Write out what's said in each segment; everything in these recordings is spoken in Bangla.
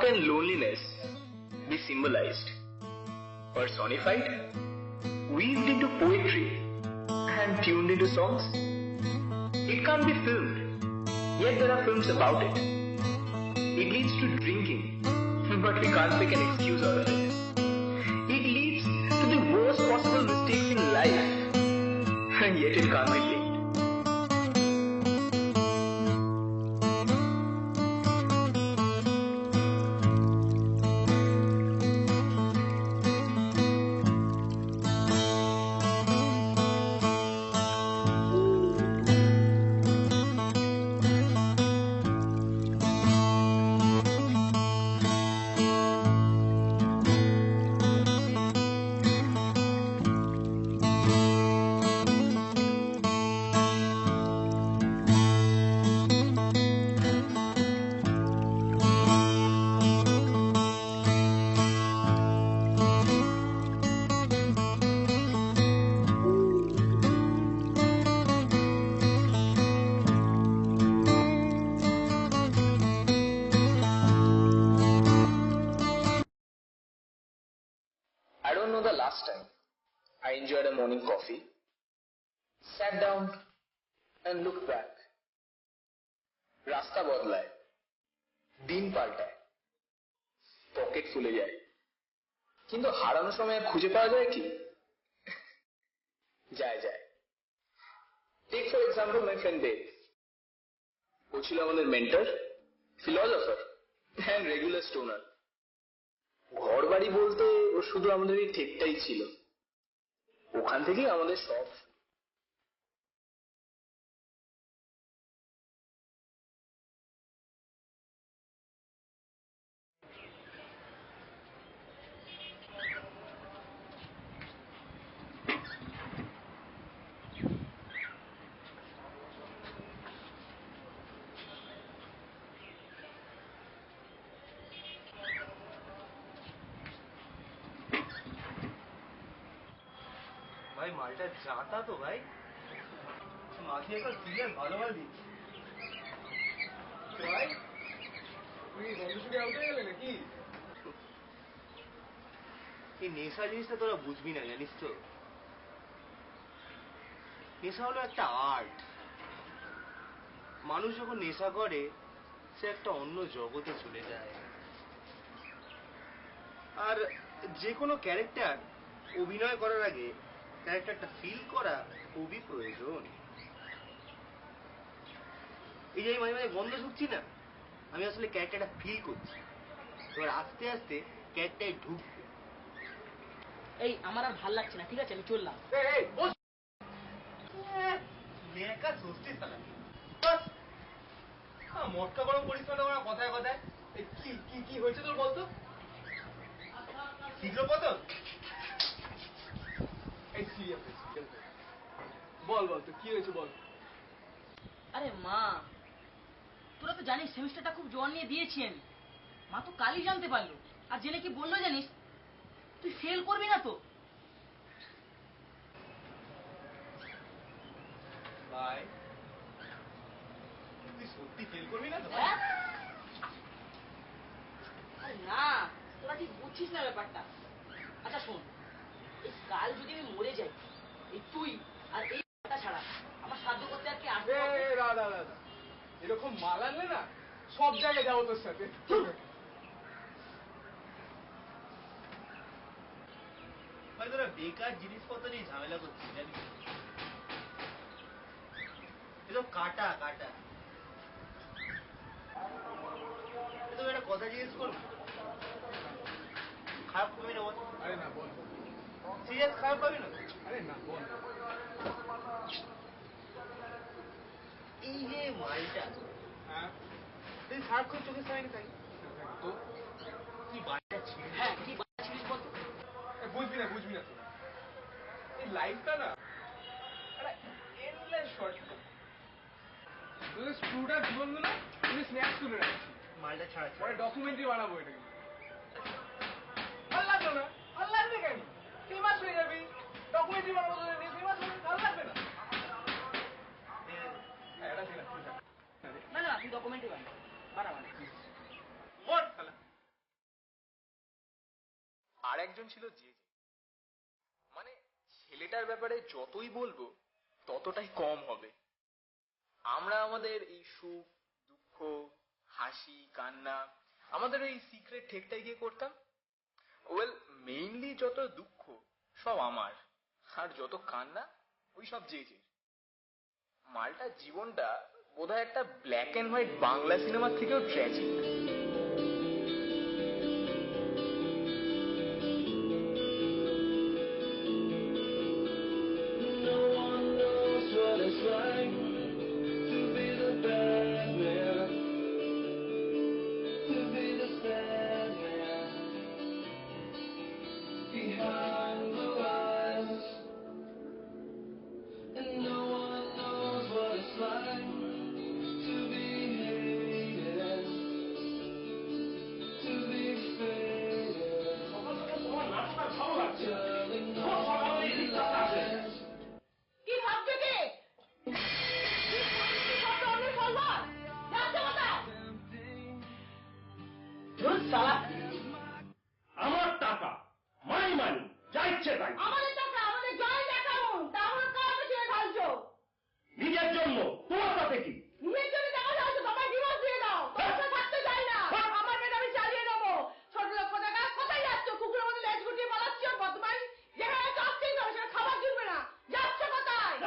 can loneliness be symbolized, personified, weaved into poetry, and tuned into songs? It can't be filmed, yet there are films about it. It leads to drinking, but we can't make an excuse out of it. It leads to the worst possible mistakes in life, and yet it can't be blamed. I don't know the last time I enjoyed a morning coffee, sat down and looked back. রাস্তা বদলায়, দিন পাল্টায়, পকেট ফুলে যায়, কিন্তু হারানো সময় খুঁজে পাওয়া যায় কি? যায়। Take for example my friend Dave. ও ছিল আমাদের mentor, philosopher and regular stoner. ঘর বাড়ি বলতে ও শুধু আমাদের এই ঠেকটাই ছিল, ওখান থেকেই আমাদের সব। भाई मालटा जाता तो भाई माखिए का सीरियल ভালো ভালো দিচ্ছে ভাই তুই বন্ধুসুকে আউটে গেলে নাকি? এই নেশা জিনিসটা তোরা বুঝবি না, জানিস তো? নেশা হলো একটা আর্ট। মানুষ যখন নেশা করে সে একটা অন্য জগতে চলে যায়। আর যে কোনো ক্যারেক্টার অভিনয় করার আগে ক্যারেক্টারটা ফিল করা খুবই প্রয়োজন। এই যে আমি মাঝে মাঝে গন্ধ শুকছি না, আমি আসলে ক্যারেক্টারটা ফিল করছি। এবার আস্তে আস্তে ক্যারেক্টারে ঢুকবে। এই আমার আর ভাল লাগছে না, ঠিক আছে আমি চললাম। মটকা গরম করিস না তোমরা কথায় কথায়। কি হয়েছে তোর বলতো? শীঘ্র বল তো কি হয়েছে বল। আরে মা, তোরা তো জানিস সেমিস্টারটা খুব জ্বর নিয়ে দিয়েছি আমি। মা তো কালই জানতে পারলো, আর জেনে কি বললো জানিস? তুই ফেল করবি না তো। ভাই তুই সত্যি ফেল করবি না তো? না, তোরা ঠিক বুঝছিস না ব্যাপারটা। আচ্ছা শোন, এই কাল যদি আমি মরে যাই, এই তুই আর এই ছাড়া আমার সাহায্য করতে আর কি আসবে? দাদা এরকম মাল আনলে না সব জায়গায় যাবো তোর সাথে। ভাই তোরা বেকার জিনিসপত্র নিয়ে ঝামেলা করছিস জানিস? এসব কাটা তুমি একটা কথা জিজ্ঞেস করবো? খারাপ পাবি না বল? আরে না বল। সিরিয়াস খারাপ পাবি না? আরে না বল। এই যে মালটা, হ্যাঁ তুই সারাক্ষণ চোখের সামনে থাকি তো কি বাচ্চা ছিল? হ্যাঁ কি বাচ্চা ছিলিস বলতো? বুঝবি না তো। এই লাইফটা না একটা এন্ডলেস শর্ট। তোদের স্টুডেন্ট জীবনগুলো তুমি স্ন্যাক্স তুলে রাখছি। মালটা ছাড়া পরে ডকুমেন্টারি বানাবো এটা। ভালো লাগলো না? ভালো লাগবে কেন? ফেমাস হয়ে যাবি, ডকুমেন্টারি বানাবো তোদের নিয়ে, ফেমাস হয়ে ভালো লাগবে না? না তুই ডকুমেন্টারি বানা। একজন ছিল যে, মানে ছেলেটার ব্যাপারে যতই বলবো ততটাই কম হবে। আমরা আমাদের এই সুখ দুঃখ হাসি কান্না আমাদের এই সিক্রেট ঠেকটাই গিয়ে করতাম। ওয়েল, মেইনলি যত দুঃখ সব আমার, আর যত কান্না ওই সব যে। মালটার জীবনটা বোধহয় একটা ব্ল্যাক অ্যান্ড হোয়াইট বাংলা সিনেমার থেকেও ট্র্যাজিক। আমার টাকা, মানি মানি, যা ইচ্ছে তাই। আমাদের টাকা, আমাদের জয়েন্ট অ্যাকাউন্ট, তাহলে কার কাছে ঢালছো? নিজের জন্য, তোমার সাথে কি? নিজের জন্য টাকা ঢালছো, তোমার ডিভোর্স দিয়ে দাও। তোমার থাকতে চাই না, আমার মেয়েটা আমি চালিয়ে নেবো। ছোট লক্ষ টাকা কোথায় যাচ্ছ? কুকুরের মধ্যে লেজ গুটিয়ে পালাচ্ছ, বদমাইশ। যেখানে চাচ্ছেই না সেখানে খাবার কিনবে না, যাচ্ছ কোথায়?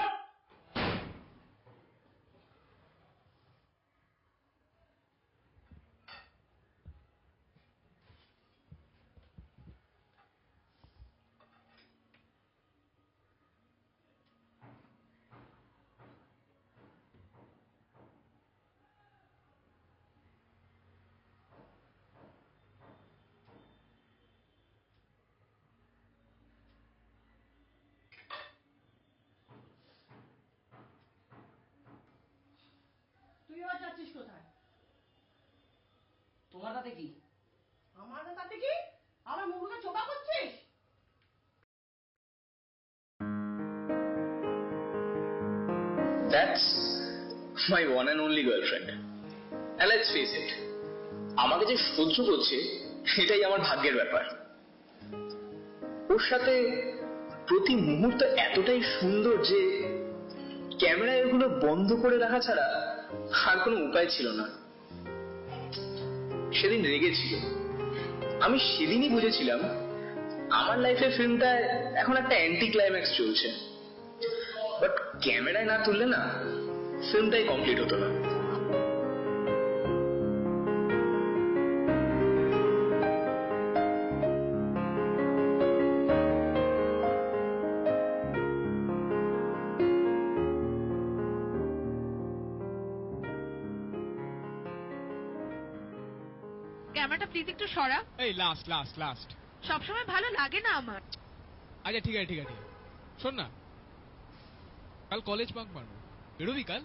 তুই আবার যাচ্ছিস কোথায়? তোমার তাতে কি? আমার তাতে কি? আমার মুখে চোখা করছিস? That's my one and only girlfriend. And let's face it, আমাকে যে সহ্য করছে সেটাই আমার ভাগ্যের ব্যাপার। ওর সাথে প্রতি মুহূর্ত এতটাই সুন্দর যে ক্যামেরায় ওগুলো বন্ধ করে রাখা ছাড়া আর কোনো উপায় ছিল না। সেদিন রেগেছিল, আমি সেদিনই বুঝেছিলাম আমার লাইফের ফিল্মটায় এখন একটা অ্যান্টি ক্লাইম্যাক্স চলছে। বাট ক্যামেরায় না তুললে না ফিল্মটাই কমপ্লিট হতো না। ক্যামেরাটা প্লিজ একটু সরা। এই লাস্ট লাস্ট লাস্ট সবসময় ভালো লাগে না আমার। আচ্ছা ঠিক আছে ঠিক আছে, শোন না, কাল কলেজ বাঙ্ক মারবো, বেরোবি কাল?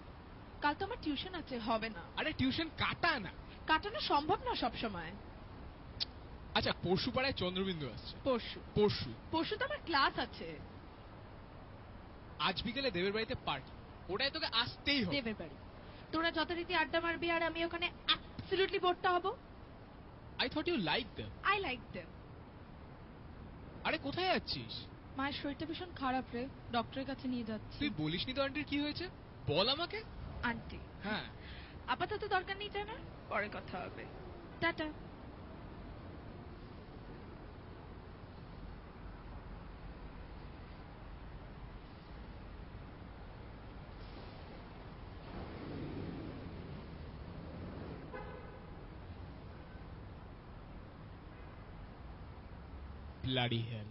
কাল তো আমার টিউশন আছে, হবে না। আরে টিউশন কাটা না। কাটানো সম্ভব না সব সময়। আচ্ছা পরশু পাড়ায় চন্দ্রবিন্দু আসছে। পরশু? পরশু পরশু তো আমার ক্লাস আছে। আজ বিকেলে দেবের বাড়িতে পার্টি, ওটাই তোকে আসতেই হবে। দেবের বাড়ি? তোরা যথারীতি আড্ডা মারবি আর আমি ওখানে অ্যাবসলিউটলি বোরটা হব। I thought you liked them. I like them. আরে কোথায় যাচ্ছিস? মায়ের শরীরটা ভীষণ খারাপ রে, ডক্টরের কাছে নিয়ে যাচ্ছি। তুই বলিসনি তো আন্টির কি হয়েছে, বল আমাকে। আন্টি? হ্যাঁ। আপাতত দরকার নেই জানার, পরে কথা হবে। টাটা। Bloody hell.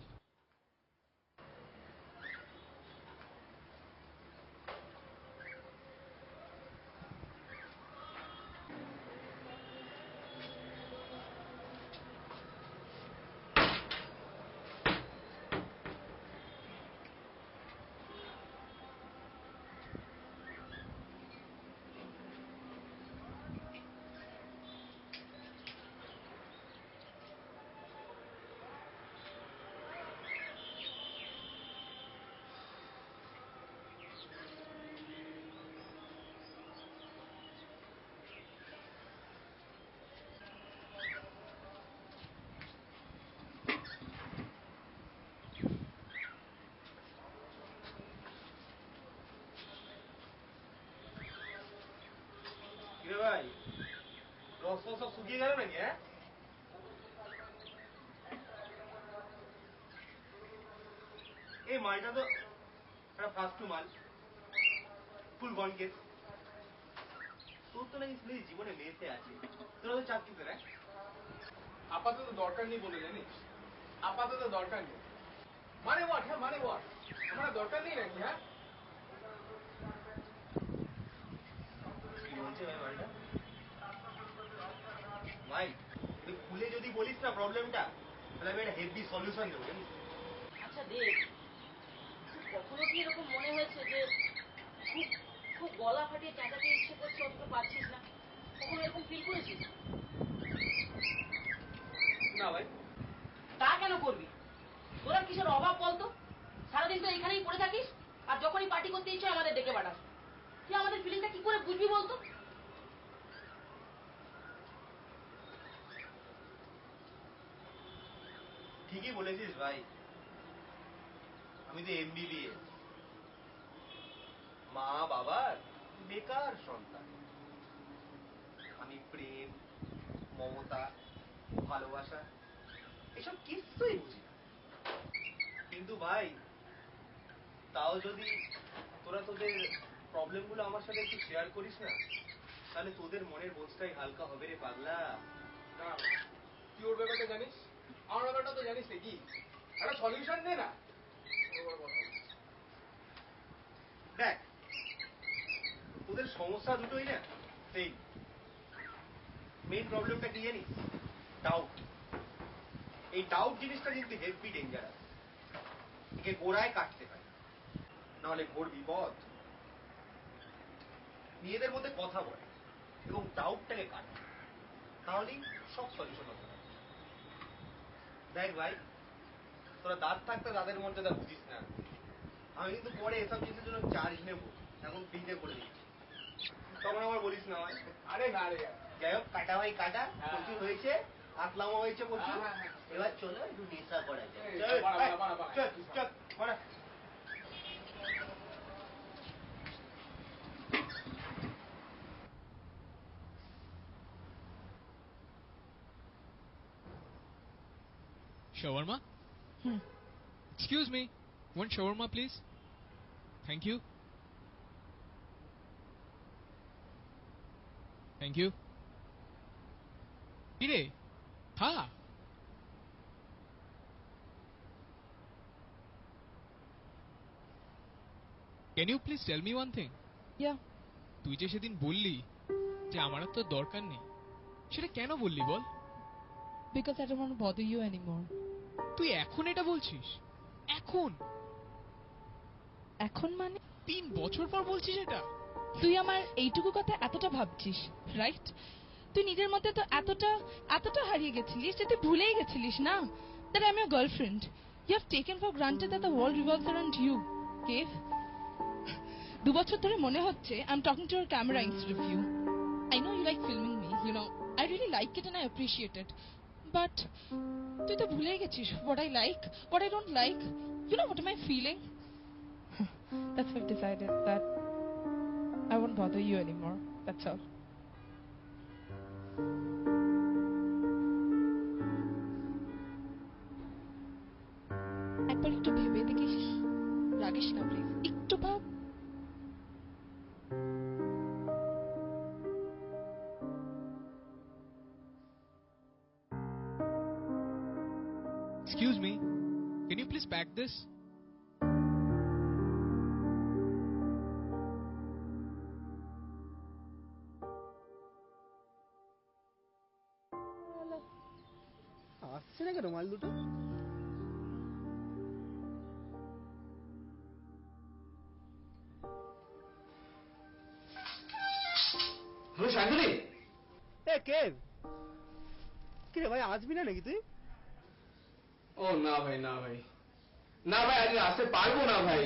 সব শুকিয়ে গেল নাকি? হ্যাঁ, এই মালটা তো একটা ফার্স্ট টু মাল, ফুল বন কেস। তোর তো নাকি শুনেছি জীবনে মেয়েতে আছে, তোরা তো চাপ কিসের? হ্যাঁ, আপাতত দরকার নেই বলে জানিস, আপাতত দরকার নেই মানে হোয়াট? হ্যাঁ মানে হোয়াট? আমার দরকার নেই নাকি? হ্যাঁ, কি বলছে ভাই মালটা? ভাই তুই খুলে যদি বলিস না প্রবলেমটা, তাহলে আমি একটা হেভি সলিউশন দেবো জানিস। আচ্ছা দেখ, কখনো কি এরকম মনে হয়েছে যে খুব খুব গলা ফাটিয়ে চেঁচাতে ইচ্ছে করছে অথচ পারছিস না? কখনো এরকম ফিল করেছিস? না ভাই। তা কেন করবি? তোরা কিসের অভাব বলতো? সারাদিন তো এখানেই পড়ে থাকিস, আর যখনই পার্টি করতে ইচ্ছে আমাদের ডেকে পাঠাস। তুই আমাদের ফিলিংটা কি করে বুঝবি বলতো? ঠিকই বলেছিস ভাই, আমি তো এমবিবিএস, মা বাবার বেকার সন্তান। আমি প্রেম, মমতা, ভালোবাসা এসব কিছুই বুঝি না। কিন্তু ভাই তাও যদি তোরা তোদের প্রবলেমগুলো আমার সাথে একটু শেয়ার করিস না, তাহলে তোদের মনের বোঝটাই হালকা হবে রে পাগলা। না তুই ওর ব্যাপারটা জানিস, আমার ব্যাপারটা তো জানিস কি, একটা সলিউশন দে না। দেখ তোদের সমস্যা দুটোই না সেই মেইন প্রবলেমটা কি জানিস? ডাউট। এই ডাউট জিনিসটা কিন্তু হেভি ডেঞ্জারাস, একে গোড়ায় কাটতে হয়, নাহলে ঘোর বিপদ। নিজেদের মধ্যে কথা বলে এবং ডাউটটাকে কাটে, তাহলেই সব সলিউশন হতে পারে। দেখ ভাই তোরা দাঁত থাকতে দাঁতের মর্যাদা বুঝিস না, আমি কিন্তু পরে এসব জিনিসের জন্য চার্জ নেব, এখন ফ্রিতে করে দিচ্ছি, তখন আমার বলিস না ভাই। আরে না রে, যাই হোক কাটা ভাই কাটা, প্রচুর হয়েছে, আতলামা হয়েছে প্রচুর, এবার চলো একটু নেশা করা যায়। চল চল বাড়া। Shawarma? Excuse me. One shawarma, please. Thank you. Thank you. Kire? Ha? Can you please tell me one thing? Yeah, তুই যে সেদিন বললি যে আমার আর তোর দরকার নেই, সেটা কেন বললি বল? because I don't want to bother you anymore. তুই এখন এটা বলছিস? এখন? এখন মানে 3 বছর পর বলছিস এটা? তুই আমার এইটুকু কথা এতটা ভাবছিস, রাইট? তুই নিজের মধ্যে তো এতটা এতটা হারিয়ে গেছিলিস যে তুই ভুলেই গেছিলিস না that I'm your girlfriend. You have taken for granted that the world revolves around you. Kev, 2 বছর ধরে মনে হচ্ছে I'm talking to your camera instead of you. I know you like filming me, you know. I really like it and I appreciate it. But তুই তো ভুলে গেছিস what I like, what I don't like. You know what am I feeling? That's why I've decided that I won't bother you anymore. That's all. একবার একটু ভেবে দেখিস, রাগিস না প্লিজ, একটু ভাব। Excuse me. Can you please pack this? আসছে না কেন মাল দুটো? হ্যালো শান্তনি। এ কেভ, কি রে ভাই আসবি না নাকি তুই? ও না ভাই, না ভাই, না ভাই, আজকে আসতে পারবো না ভাই।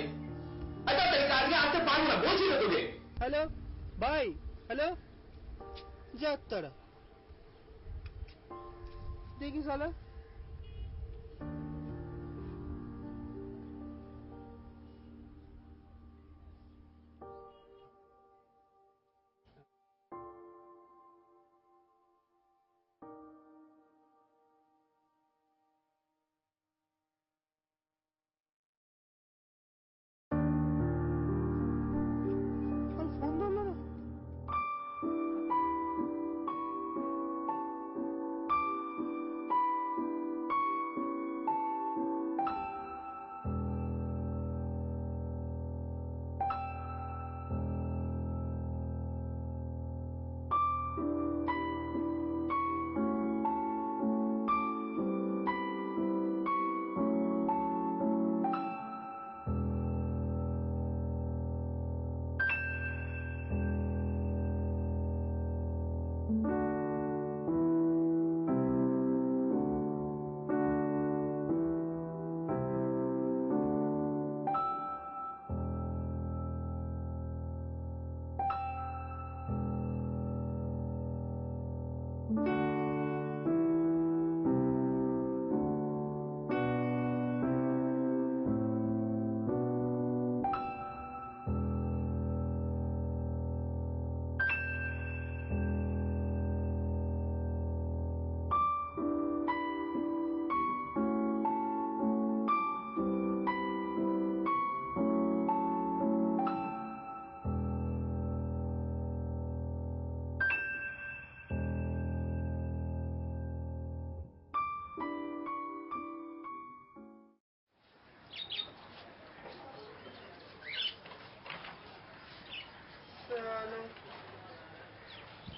আচ্ছা আজকে আসতে পারবো না বলছি তো তোকে। হ্যালো ভাই, হ্যালো, যাক তারা দেখি সালা।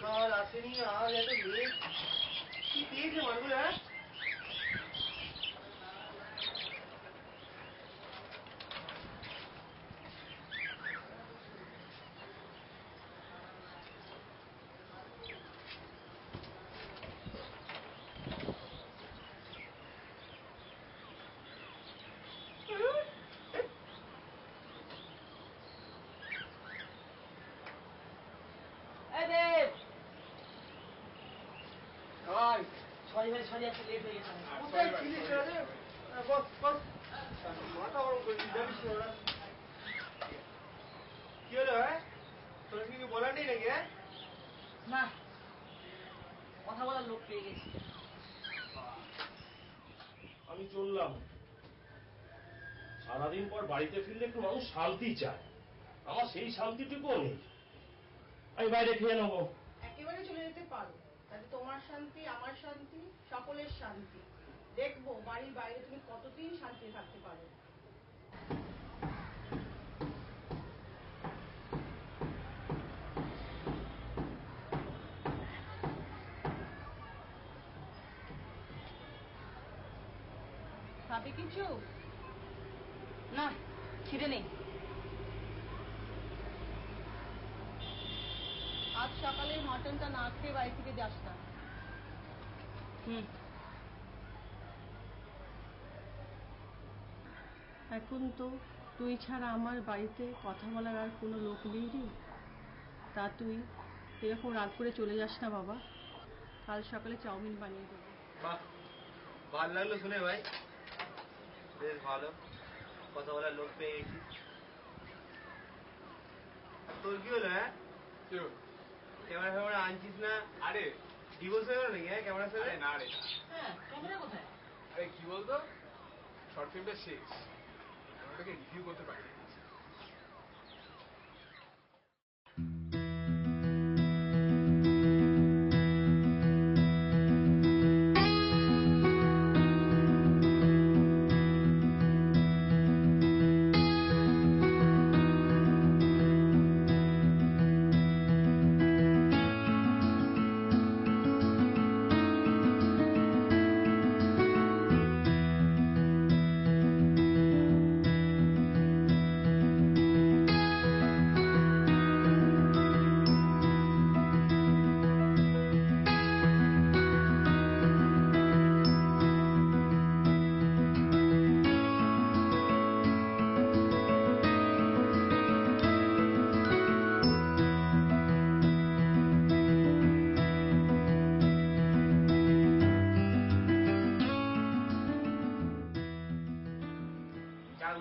কাল আসেনি, আজ এত লেট। কি পেয়েছে মালগুলো? হ্যাঁ, কোথায় ছিলিস রে? বস বস, মাথা গরম করে দিস, জানিস না ওরা কি হলো? হ্যাঁ, তোর কিছু বলার নেই নাকি? হ্যাঁ, না, কথা বলার লোক পেয়ে গেছি। আমি চললাম। সারাদিন পর বাড়িতে ফিরলে একটু মানুষ শান্তি চায়, আমার সেই শান্তিটুকুও নেই। আমি বাইরে খেয়ে নেবো। একেবারে চলে যেতে পারো, তাতে তোমার শান্তি, আমার শান্তি, সকলের শান্তি। দেখবো বাড়ির বাইরে তুমি কতদিন শান্তি থাকতে পারো। খাবে কিছু? না, খিদে নেই। আজ সকালে মটনটা না খেয়ে বাড়ি থেকে যাস না। এখন তো তুই ছাড়া আমার বাড়িতে কথা বলার আর কোনো লোক নেই রে। তা তুই এরকম রাগ করে চলে যাস না বাবা, কাল সকালে চাউমিন বানিয়ে দেবো। বাহ, ভালো লাগলো শুনে ভাই, বেশ ভালো, কথা বলার লোক পেয়ে গেছি। আর তোর কি হলো? হ্যাঁ, ক্যামেরা ফ্যামেরা আনছিস না? আরে ডিভোর্স হয়ে গেল নাকি? হ্যাঁ, ক্যামেরার সাথে? না রে, হ্যাঁ, ক্যামেরা কোথায়? আরে কি বলতো, শর্ট ফিল্মটা শেষ, ওটাকে রিভিউ করতে পারি।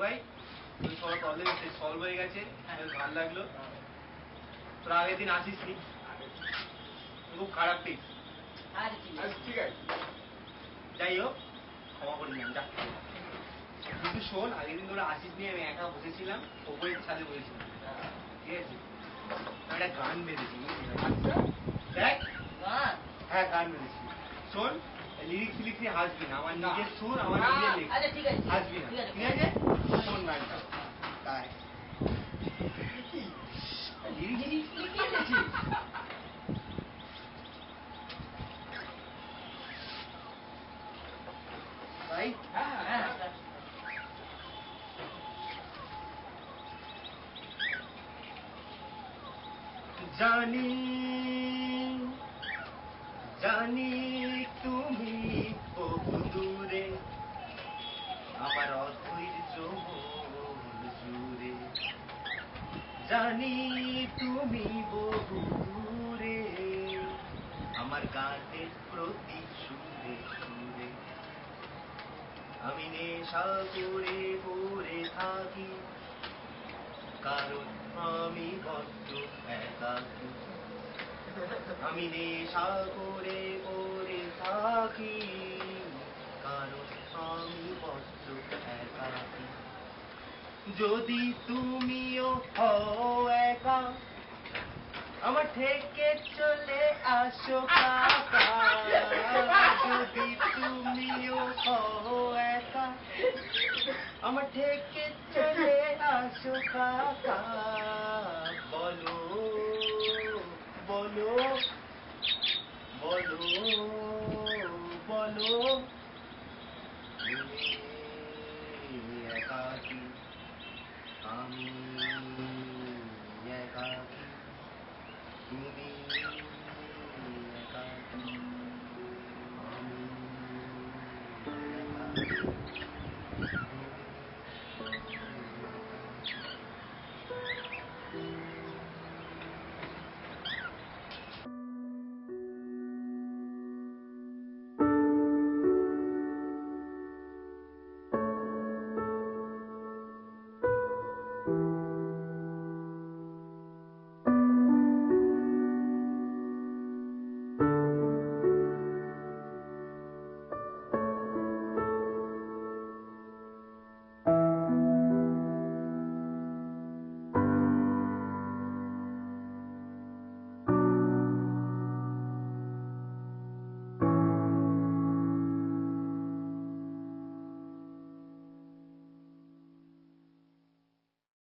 ভাই, তুই সবার প্রবলেম সলভ হয়ে গেছে, বেশ ভালো লাগলো। তোর আগের দিন আসিস নি, খুব খারাপ পিস। ঠিক আছে, যাই হোক, ক্ষমা করে দিলাম। যা, কিন্তু শোন, আগের দিন তোরা আসিস নি, আমি একা বসেছিলাম, ওপরে ছাদে বসেছিলাম, ঠিক আছে? আমি একটা গান বেঁধেছি, দেখ। হ্যাঁ, গান বেঁধেছি। শোন, লিরিক্স ফিলিক্স নিয়ে হাসবি না, আমার নিজের সুর, আমার নিজের লিরিক্স, হাসবি না, ঠিক আছে? শোন গানটা, তাই লিরিক্স লিখে এনেছিস? ভাই, জানি জানি তুমি বহু দূরে, আমার অধৈর্য মন জুড়ে। জানি তুমি বহু দূরে, আমার গানের প্রতি সুরে সুরে। আমি নেশা করে পড়ে থাকি, কারণ আমি বড্ড একাকী। আমি নেশা করে পড়ে থাকি, কারণ আমি বড্ড একাকী। যদি তুমিও হও একা, আমার থেকে চলে আসো কাকা। যদি তুমিও হও একা, আমার থেকে চলে আসো কাকা। বলো বলো বলো বলো তুমি একাকী